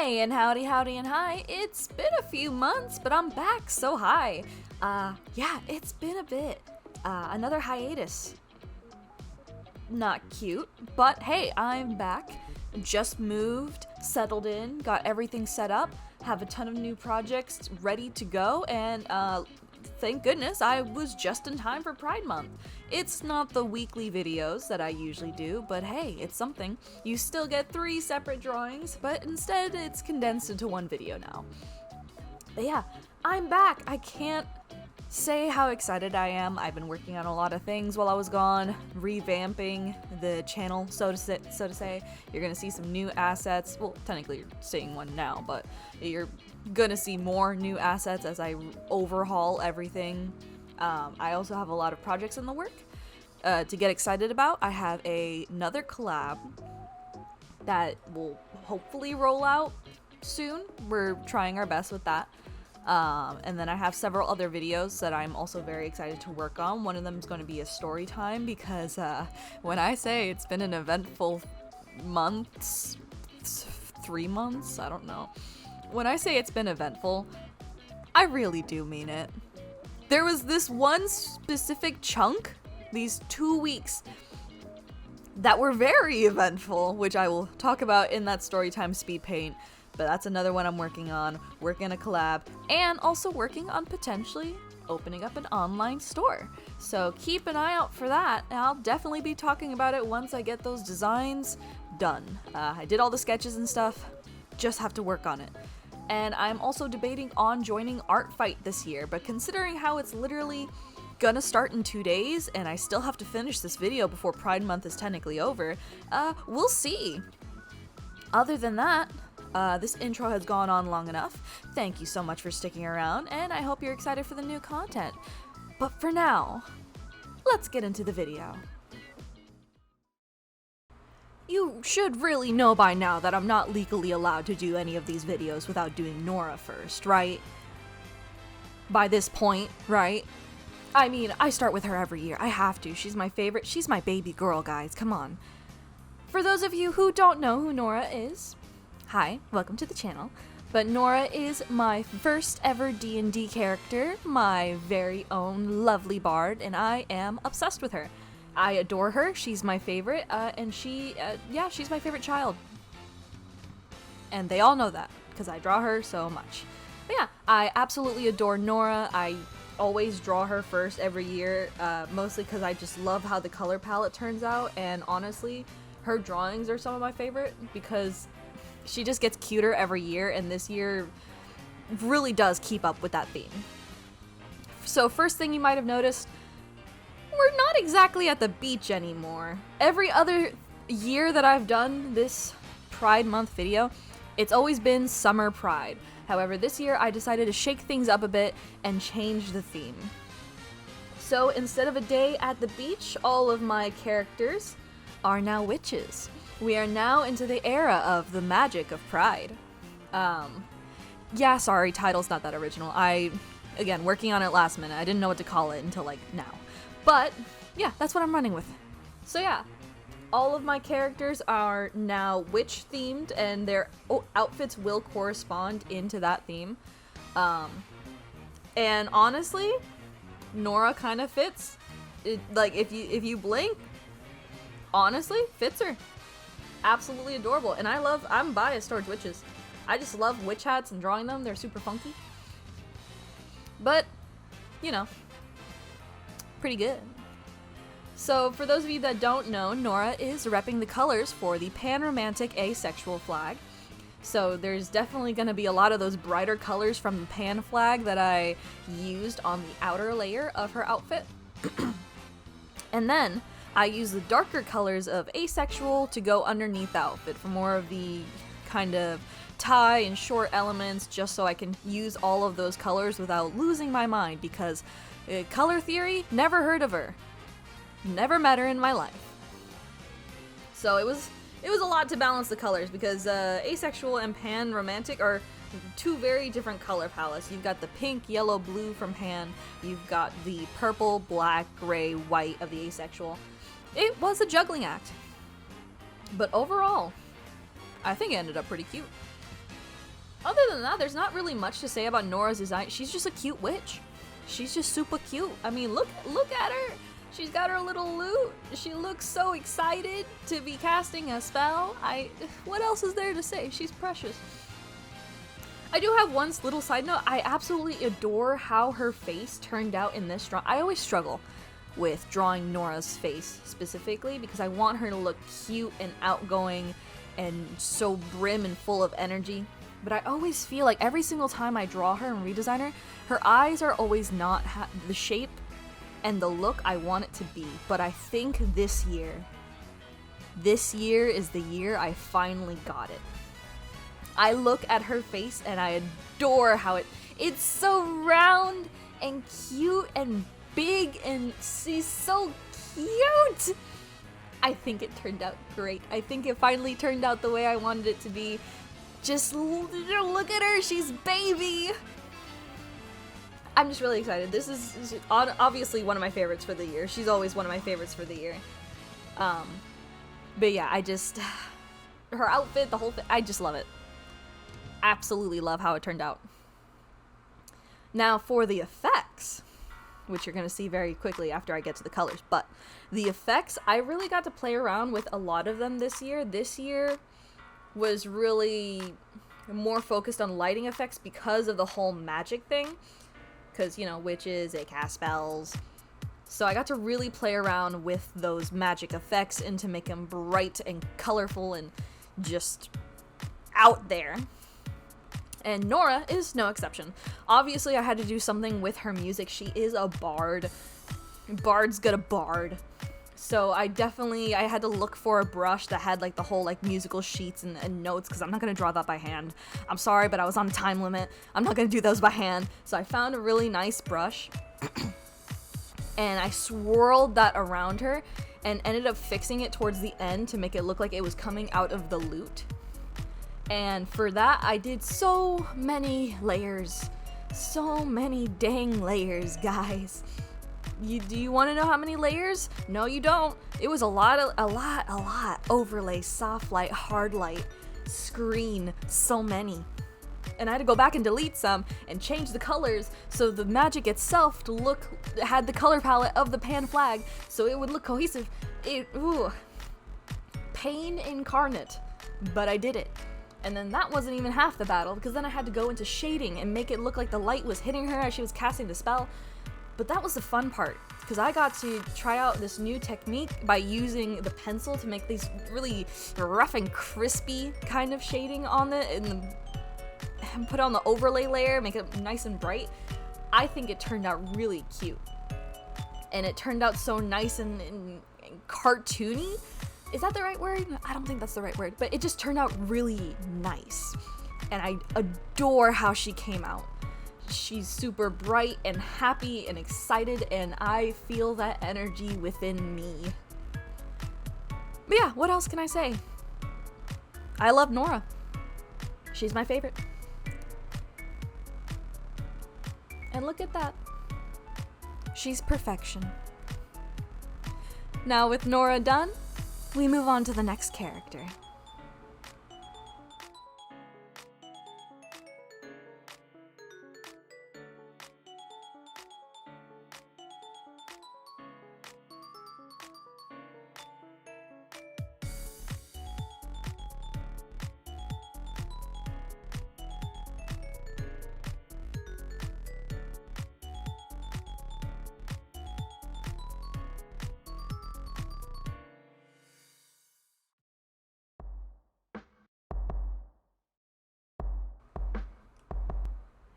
Hey, and howdy, howdy, and hi. It's been a few months, but I'm back, so hi. Yeah, it's been a bit. Another hiatus. Not cute, but hey, I'm back. Just moved, settled in, got everything set up, have a ton of new projects ready to go, and thank goodness I was just in time for Pride Month. It's not the weekly videos that I usually do, but hey, it's something. You still get 3 separate drawings, but instead it's condensed into one video now. But yeah, I'm back. I can't say how excited I am. I've been working on a lot of things while I was gone, revamping the channel, so to say. You're gonna see some new assets. Well, technically you're seeing one now, but you're gonna see more new assets as I overhaul everything. I also have a lot of projects in the work to get excited about. I have another collab that will hopefully roll out soon. We're trying our best with that. And then I have several other videos that I'm also very excited to work on. One of them is going to be a story time because when I say it's been an eventful months, 3 months, I don't know. When I say it's been eventful, I really do mean it. There was this one specific chunk, these 2 weeks, that were very eventful, which I will talk about in that storytime speed paint. But that's another one I'm working on a collab, and also working on potentially opening up an online store. So keep an eye out for that, and I'll definitely be talking about it once I get those designs done. I did all the sketches and stuff, just have to work on it. And I'm also debating on joining Art Fight this year, but considering how it's literally gonna start in 2 days, and I still have to finish this video before Pride Month is technically over, we'll see. Other than that, this intro has gone on long enough. Thank you so much for sticking around, and I hope you're excited for the new content. But for now, let's get into the video. You should really know by now that I'm not legally allowed to do any of these videos without doing NORA first, right? By this point, right? I mean, I start with her every year. I have to. She's my favorite. She's my baby girl, guys. Come on. For those of you who don't know who NORA is, hi, welcome to the channel. But NORA is my first ever D&D character, my very own lovely bard, and I am obsessed with her. I adore her, she's my favorite, and she's my favorite child. And they all know that, because I draw her so much. But yeah, I absolutely adore NORA. I always draw her first every year, mostly because I just love how the color palette turns out, and honestly, her drawings are some of my favorite, because she just gets cuter every year, and this year really does keep up with that theme. So first thing you might have noticed, we're not exactly at the beach anymore. Every other year that I've done this Pride Month video, it's always been Summer Pride. However, this year I decided to shake things up a bit and change the theme. So instead of a day at the beach, all of my characters are now witches. We are now into the era of the magic of Pride. Yeah, sorry, title's not that original. Again, working on it last minute. I didn't know what to call it until, like, now. But, yeah, that's what I'm running with. So yeah, all of my characters are now witch-themed, and their outfits will correspond into that theme. And honestly, NORA kind of fits. Like, if you blink, honestly, fits her. Absolutely adorable, and I'm biased towards witches. I just love witch hats and drawing them. They're super funky. But, you know, pretty good. So for those of you that don't know, NORA is repping the colors for the pan-romantic asexual flag. So there's definitely going to be a lot of those brighter colors from the pan flag that I used on the outer layer of her outfit. And then I use the darker colors of asexual to go underneath the outfit for more of the kind of tie and short elements, just so I can use all of those colors without losing my mind, because color theory, never heard of her. Never met her in my life. So it was a lot to balance the colors, because asexual and pan romantic are 2 very different color palettes. You've got the pink, yellow, blue from pan. You've got the purple, black, gray, white of the asexual. It was a juggling act. But overall, I think it ended up pretty cute. Other than that, there's not really much to say about Nora's design. She's just a cute witch. She's just super cute. I mean, look at her. She's got her little lute. She looks so excited to be casting a spell. What else is there to say? She's precious. I do have one little side note. I absolutely adore how her face turned out in this drawing. I always struggle with drawing Nora's face specifically because I want her to look cute and outgoing and so brim and full of energy. But I always feel like every single time I draw her and redesign her, her eyes are always not the shape and the look I want it to be. But I think this year is the year I finally got it. I look at her face and I adore how it's so round and cute and big and she's so cute. I think it turned out great. I think it finally turned out the way I wanted it to be. Just look at her, she's baby. I'm just really excited. This is obviously one of my favorites for the year. She's always one of my favorites for the year. But yeah, her outfit, the whole thing, I just love it. Absolutely love how it turned out. Now for the effects, which you're going to see very quickly after I get to the colors, but the effects, I really got to play around with a lot of them this year. This year was really more focused on lighting effects because of the whole magic thing, because, you know, witches, they cast spells. So I got to really play around with those magic effects and to make them bright and colorful and just out there. And Nora is no exception. Obviously, I had to do something with her music. She is a bard. Bard's got a bard. So I had to look for a brush that had like the whole like musical sheets and notes, because I'm not going to draw that by hand. I'm sorry, but I was on a time limit. I'm not going to do those by hand. So I found a really nice brush and I swirled that around her and ended up fixing it towards the end to make it look like it was coming out of the lute. And for that, I did so many layers. So many dang layers, guys. Do you want to know how many layers? No, you don't. It was a lot. Overlay, soft light, hard light, screen, so many. And I had to go back and delete some and change the colors so the magic itself had the color palette of the pan flag so it would look cohesive. Pain incarnate, but I did it. And then that wasn't even half the battle, because then I had to go into shading and make it look like the light was hitting her as she was casting the spell. But that was the fun part, because I got to try out this new technique by using the pencil to make these really rough and crispy kind of shading on it and put on the overlay layer, make it nice and bright. I think it turned out really cute. And it turned out so nice and cartoony. Is that the right word? I don't think that's the right word, but it just turned out really nice. And I adore how she came out. She's super bright and happy and excited, and I feel that energy within me. But yeah, what else can I say? I love Nora. She's my favorite. And look at that. She's perfection. Now with Nora done, we move on to the next character.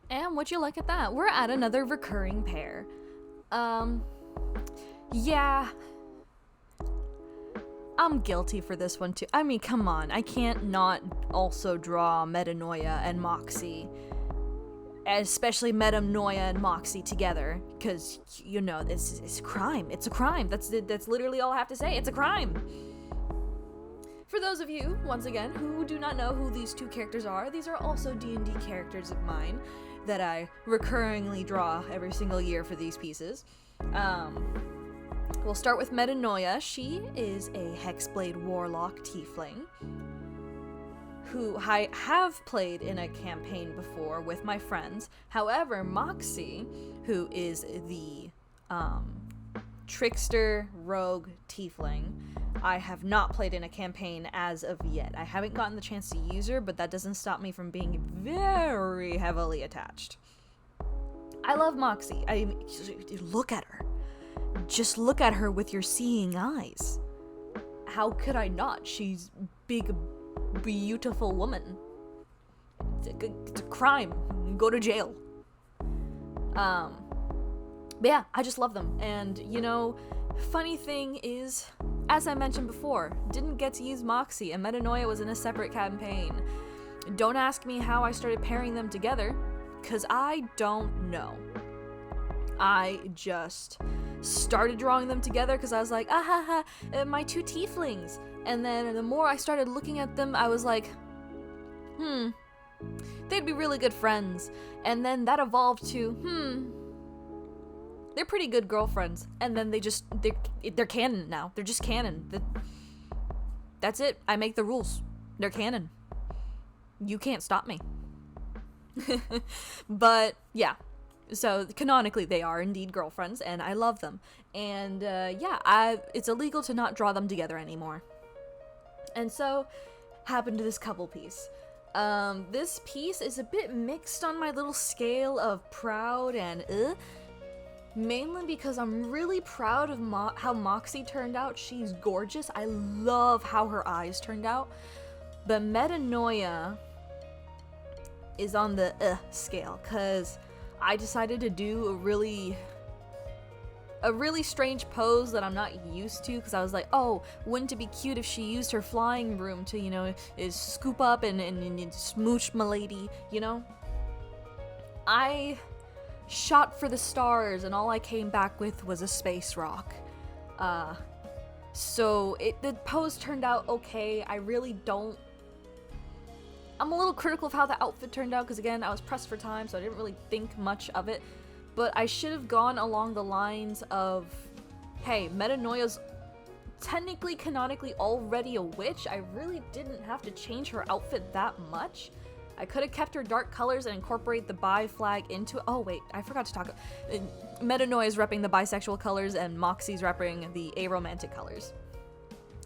And would you look at that? We're at another recurring pair. Yeah. I'm guilty for this one too. I mean, come on. I can't not also draw METANOJA and MOXIE. Especially METANOJA and MOXIE together. Because, you know, it's a crime. It's a crime. That's literally all I have to say. It's a crime. For those of you, once again, who do not know who these two characters are, these are also D&D characters of mine that I recurringly draw every single year for these pieces. We'll start with METANOJA. She is a Hexblade Warlock Tiefling who I have played in a campaign before with my friends. However, Moxie, who is the trickster rogue tiefling, I have not played in a campaign as of yet. I haven't gotten the chance to use her, but that doesn't stop me from being very heavily attached. I love Moxie. Look at her. Just look at her with your seeing eyes. How could I not? She's big, beautiful woman. It's a crime. Go to jail. But yeah, I just love them. And, you know, funny thing is, as I mentioned before, didn't get to use Moxie, and Metanoia was in a separate campaign. Don't ask me how I started pairing them together, because I don't know. I just started drawing them together because I was like, my two tieflings. And then the more I started looking at them, I was like, they'd be really good friends. And then that evolved to, they're pretty good girlfriends. And then they're canon now. They're just canon. That's it. I make the rules. They're canon. You can't stop me. But yeah, so canonically they are indeed girlfriends, and I love them. And yeah, it's illegal to not draw them together anymore. And so happened to this couple piece. This piece is a bit mixed on my little scale of proud and mainly because I'm really proud of how Moxie turned out. She's gorgeous. I love how her eyes turned out. But Metanoia is on the scale, because I decided to do a really strange pose that I'm not used to, because I was like, oh, wouldn't it be cute if she used her flying room to, you know, scoop up and smooch my lady, you know? I shot for the stars, and all I came back with was a space rock. So the pose turned out okay. I'm a little critical of how the outfit turned out, because again, I was pressed for time, so I didn't really think much of it. But I should have gone along the lines of, hey, Metanoia's technically, canonically already a witch. I really didn't have to change her outfit that much. I could have kept her dark colors and incorporate the bi flag into it. Oh wait, I forgot to talk. Metanoia's repping the bisexual colors, and Moxie's repping the aromantic colors.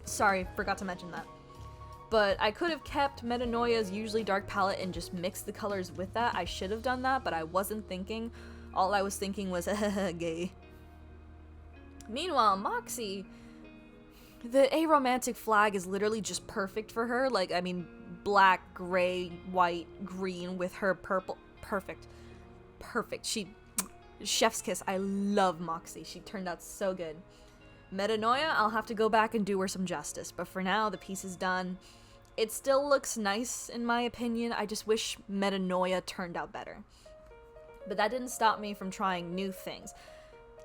Sorry, forgot to mention that. But I could have kept Metanoia's usually dark palette and just mixed the colors with that. I should have done that, but I wasn't thinking. All I was thinking was, gay. Meanwhile, Moxie, the aromantic flag is literally just perfect for her. Like, I mean, black, gray, white, green with her purple. Perfect. Perfect. Chef's kiss. I love Moxie. She turned out so good. Metanoia, I'll have to go back and do her some justice. But for now, the piece is done. It still looks nice, in my opinion. I just wish Metanoia turned out better. But that didn't stop me from trying new things.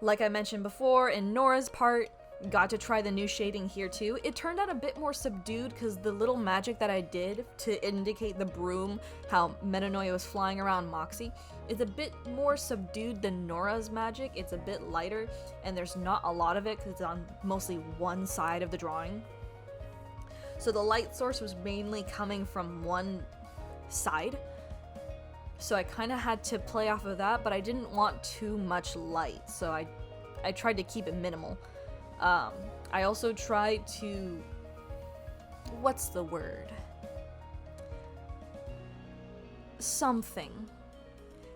Like I mentioned before, in Nora's part, got to try the new shading here too. It turned out a bit more subdued because the little magic that I did to indicate the broom, how Metanoia was flying around Moxie, is a bit more subdued than Nora's magic. It's a bit lighter, and there's not a lot of it because it's on mostly one side of the drawing. So the light source was mainly coming from one side. So I kind of had to play off of that, but I didn't want too much light, so I tried to keep it minimal. I also tried to... what's the word? Something.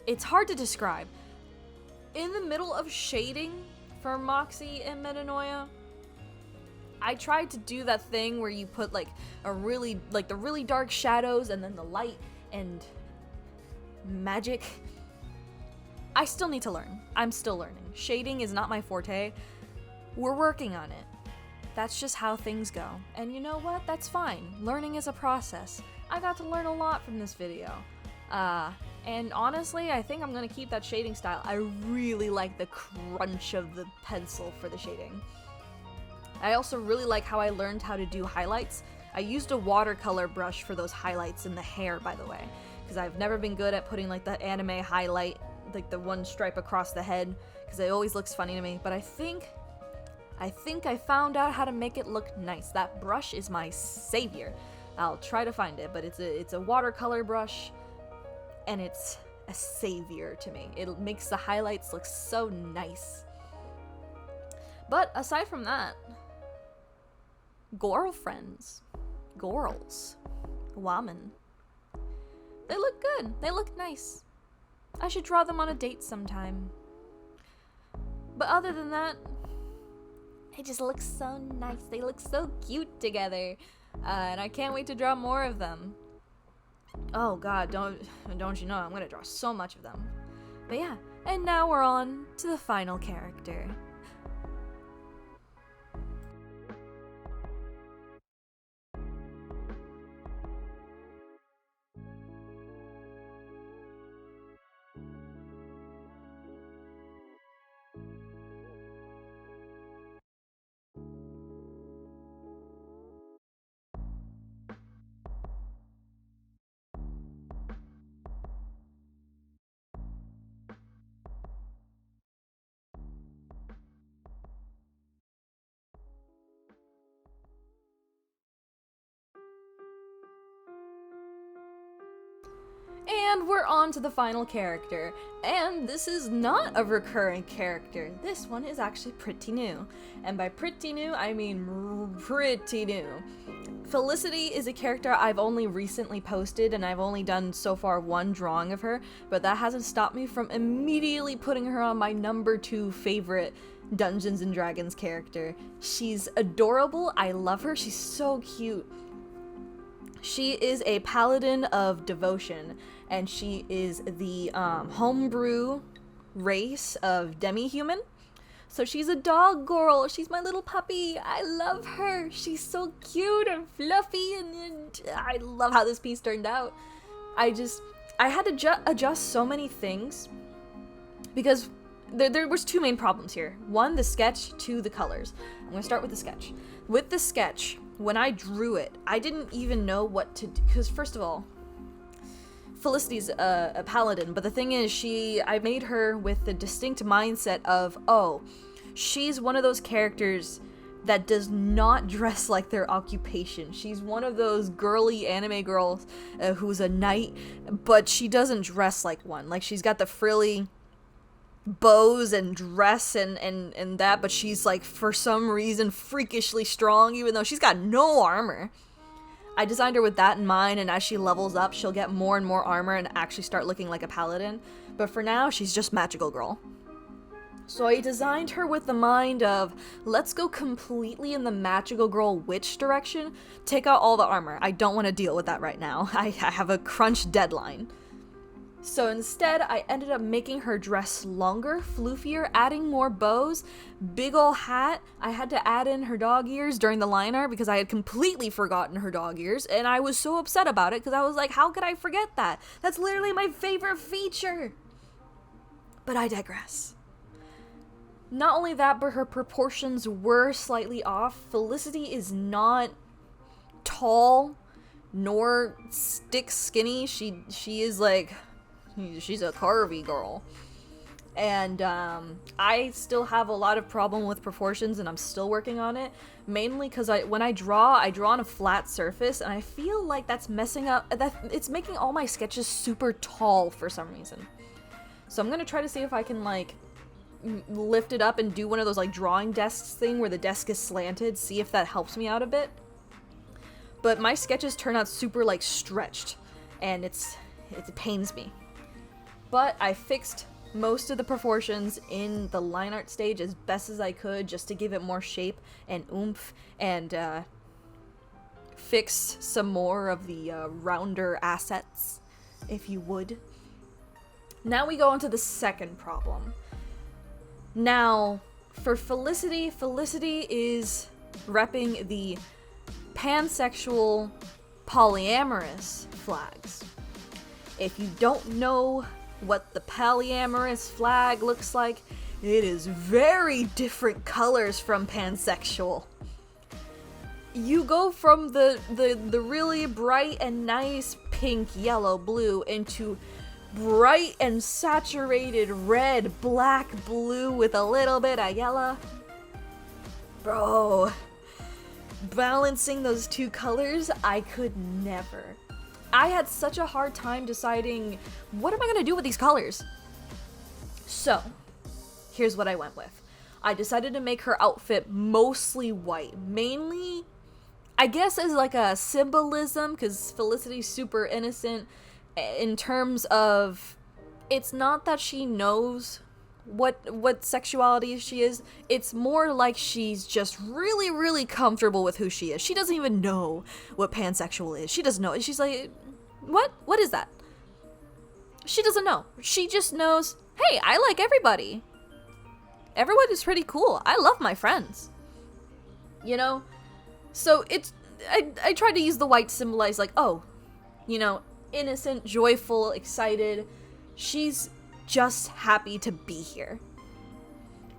It's hard to describe. In the middle of shading for Moxie and Metanoia, I tried to do that thing where you put like the really dark shadows and then the light and magic. I still need to learn. I'm still learning. Shading is not my forte. We're working on it. That's just how things go. And you know what? That's fine. Learning is a process. I got to learn a lot from this video. And honestly, I think I'm gonna keep that shading style. I really like the crunch of the pencil for the shading. I also really like how I learned how to do highlights. I used a watercolor brush for those highlights in the hair, by the way, because I've never been good at putting like that anime highlight, like the one stripe across the head, because it always looks funny to me. But I think I found out how to make it look nice. That brush is my savior. I'll try to find it, but it's a watercolor brush, and it's a savior to me. It makes the highlights look so nice. But aside from that, girlfriends, girls, women, they look good. They look nice. I should draw them on a date sometime. But other than that, they just look so nice. They look so cute together. And I can't wait to draw more of them. Oh god, don't you know, I'm gonna draw so much of them. But yeah, and now we're on to the final character. And we're on to the final character. And this is not a recurring character. This one is actually pretty new. And by pretty new, I mean pretty new. Felicity is a character I've only recently posted, and I've only done so far one drawing of her, but that hasn't stopped me from immediately putting her on my #2 favorite Dungeons & Dragons character. She's adorable. I love her. She's so cute. She is a paladin of devotion, and she is the homebrew race of demi-human. So she's a dog girl. She's my little puppy. I love her. She's so cute and fluffy, and I love how this piece turned out. I had to adjust so many things because there was two main problems here. One, the sketch, two, the colors. I'm gonna start with the sketch. With the sketch, when I drew it, I didn't even know what to do, because first of all, Felicity's a paladin, but the thing is, I made her with the distinct mindset of, oh, she's one of those characters that does not dress like their occupation. She's one of those girly anime girls who's a knight, but she doesn't dress like one. Like, she's got the frilly bows and dress and that, but she's like, for some reason, freakishly strong, even though she's got no armor. I designed her with that in mind, and as she levels up, she'll get more and more armor and actually start looking like a paladin. But for now, she's just magical girl. So I designed her with the mind of, let's go completely in the magical girl witch direction, take out all the armor. I don't want to deal with that right now. I have a crunch deadline. So instead, I ended up making her dress longer, floofier, adding more bows, big ol' hat. I had to add in her dog ears during the line art because I had completely forgotten her dog ears, and I was so upset about it because I was like, how could I forget that? That's literally my favorite feature! But I digress. Not only that, but her proportions were slightly off. Felicity is not tall, nor stick skinny. She is like... she's a curvy girl. And I still have a lot of problem with proportions, and I'm still working on it. Mainly because when I draw on a flat surface, and I feel like that's messing up, it's making all my sketches super tall for some reason. So I'm gonna try to see if I can like lift it up and do one of those like drawing desks thing where the desk is slanted, see if that helps me out a bit. But my sketches turn out super like stretched, and it pains me. But I fixed most of the proportions in the line art stage as best as I could, just to give it more shape and oomph, and fix some more of the rounder assets, if you would. Now we go on to the second problem. Now, for Felicity, Felicity is repping the pansexual polyamorous flags. If you don't know what the polyamorous flag looks like, it is very different colors from pansexual. You go from the really bright and nice pink, yellow, blue into bright and saturated red, black, blue with a little bit of yellow. Bro, balancing those two colors, I could never. I had such a hard time deciding, what am I gonna do with these colors? So, here's what I went with. I decided to make her outfit mostly white, mainly, I guess, as like a symbolism, because Felicity's super innocent in terms of, it's not that she knows what sexuality she is, it's more like she's just really, really comfortable with who she is. She doesn't even know what pansexual is. She doesn't know. She's like, what is that? She doesn't know. She just knows, hey, I like everybody. Everyone is pretty cool. I love my friends. You know? So it's, I tried to use the white to symbolize like, oh, you know, innocent, joyful, excited. She's just happy to be here.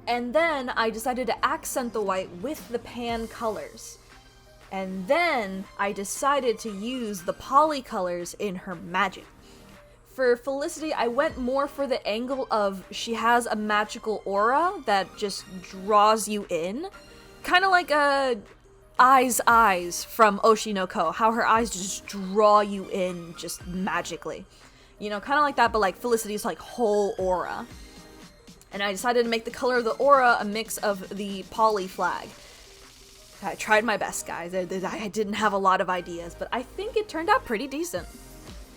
And then I decided to accent the white with the pan colors. And then I decided to use the poly colors in her magic. For Felicity, I went more for the angle of she has a magical aura that just draws you in. Kind of like a eyes from Oshi no Ko, how her eyes just draw you in just magically. You know, kind of like that, but like Felicity's like whole aura. And I decided to make the color of the aura a mix of the poly flag. I tried my best, guys. I didn't have a lot of ideas, but I think it turned out pretty decent.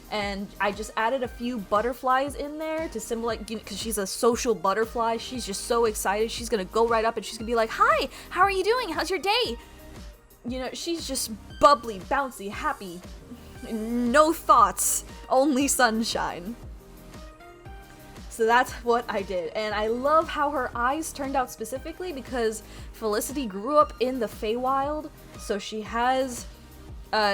And I just added a few butterflies in there to symbolize, you know, because she's a social butterfly. She's just so excited. She's gonna go right up and she's gonna be like, hi, how are you doing? How's your day? You know, she's just bubbly, bouncy, happy. No thoughts, only sunshine. So that's what I did. And I love how her eyes turned out specifically because Felicity grew up in the Feywild. So she has,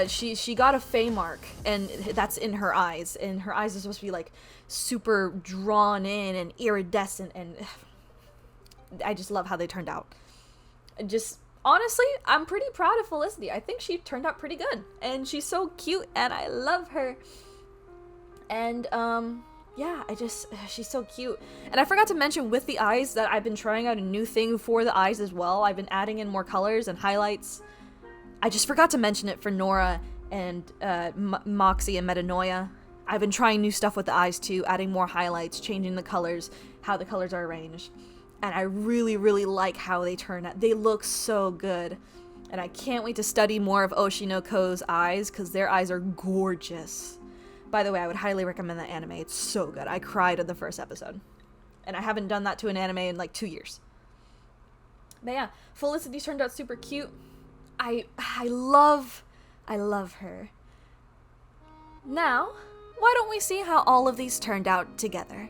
she got a Fey mark, and that's in her eyes. And her eyes are supposed to be like super drawn in and iridescent. And I just love how they turned out. Just, honestly, I'm pretty proud of Felicity. I think she turned out pretty good. And she's so cute and I love her. And, yeah, she's so cute. And I forgot to mention with the eyes that I've been trying out a new thing for the eyes as well. I've been adding in more colors and highlights. I just forgot to mention it for NORA and MOXIE and METANOJA. I've been trying new stuff with the eyes too, adding more highlights, changing the colors, how the colors are arranged. And I really, really like how they turn out. They look so good. And I can't wait to study more of Oshi no Ko's eyes, because their eyes are gorgeous. By the way, I would highly recommend that anime. It's so good. I cried in the first episode. And I haven't done that to an anime in like 2 years. But yeah, Felicity turned out super cute. I love her. Now, why don't we see how all of these turned out together?